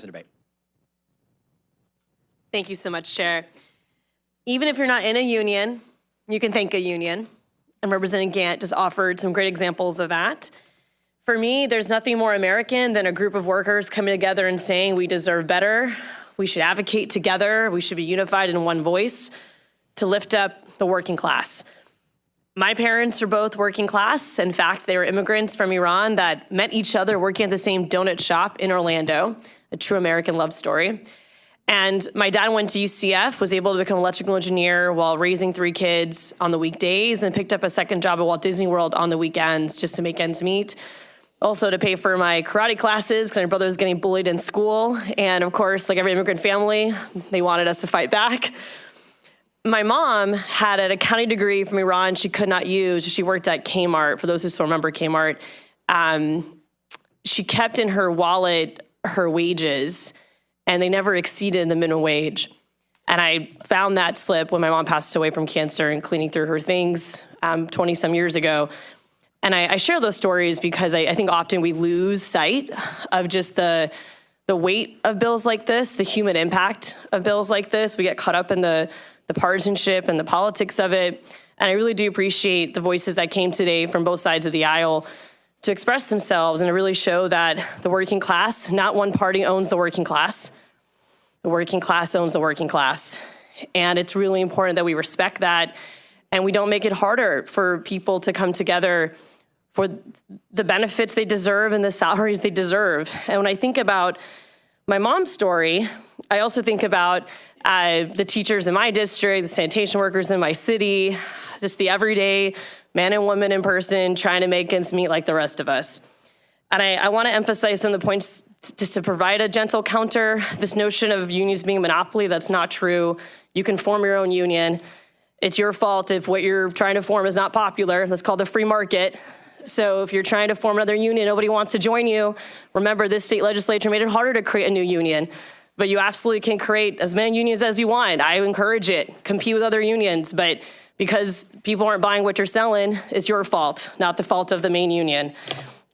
The debate. Thank you so much, Chair. Even if you're not in a union, you can thank a union. And Representative Gant just offered some great examples of that. For me, there's nothing more American than a group of workers coming together and saying we deserve better, we should advocate together, we should be unified in one voice to lift up the working class. My parents are both working class. In fact, they were immigrants from Iran that met each other working at the same donut shop in Orlando, a true American love story. And my dad went to UCF, was able to become an electrical engineer while raising 3 kids on the weekdays, and picked up a second job at Walt Disney World on the weekends just to make ends meet. Also to pay for my karate classes because my brother was getting bullied in school. And of course, like every immigrant family, they wanted us to fight back. My mom had an accounting degree from Iran she could not use. She worked at Kmart, for those who still remember Kmart. She kept in her wallet her wages, and they never exceeded the minimum wage. And I found that slip when my mom passed away from cancer and cleaning through her things 20-some years ago. And I share those stories because I think often we lose sight of just the weight of bills like this, the human impact of bills like this. We get caught up in the partisanship and the politics of it. And I really do appreciate the voices that came today from both sides of the aisle to express themselves and to really show that the working class, not one party owns the working class. The working class owns the working class. And it's really important that we respect that and we don't make it harder for people to come together for the benefits they deserve and the salaries they deserve. And when I think about my mom's story, I also think about the teachers in my district, the sanitation workers in my city, just the everyday man and woman in person trying to make ends meet like the rest of us. And I want to emphasize some of the points just to provide a gentle counter. This notion of unions being a monopoly, that's not true. You can form your own union. It's your fault if what you're trying to form is not popular. That's called the free market. So if you're trying to form another union, nobody wants to join you. Remember, this state legislature made it harder to create a new union. But you absolutely can create as many unions as you want. I encourage it. Compete with other unions. But because people aren't buying what you're selling, it's your fault, not the fault of the main union.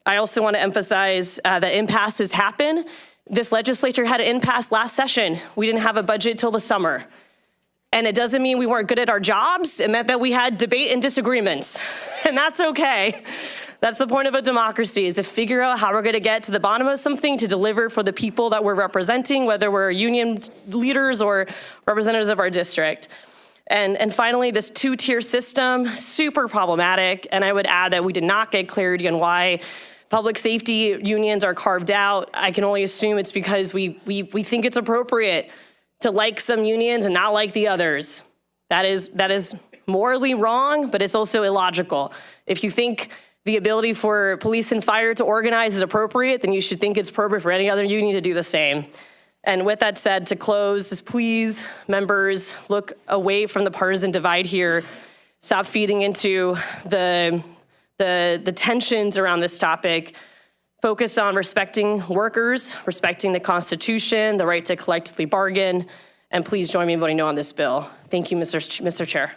I also want to emphasize that impasses happen. This legislature had an impasse last session. We didn't have a budget till the summer. And it doesn't mean we weren't good at our jobs. It meant that we had debate and disagreements. And that's okay. That's the point of a democracy, is to figure out how we're going to get to the bottom of something to deliver for the people that we're representing, whether we're union leaders or representatives of our district. And finally, this 2-tier system, super problematic. And I would add that we did not get clarity on why public safety unions are carved out. I can only assume it's because we think it's appropriate to like some unions and not like the others. That is morally wrong, but it's also illogical. If you think the ability for police and fire to organize is appropriate, then you should think it's appropriate for any other union to do the same. And with that said, to close, just please, members, look away from the partisan divide here. Stop feeding into the tensions around this topic. Focus on respecting workers, respecting the Constitution, the right to collectively bargain, and please join me in voting no on this bill. Thank you, Mr. Chair.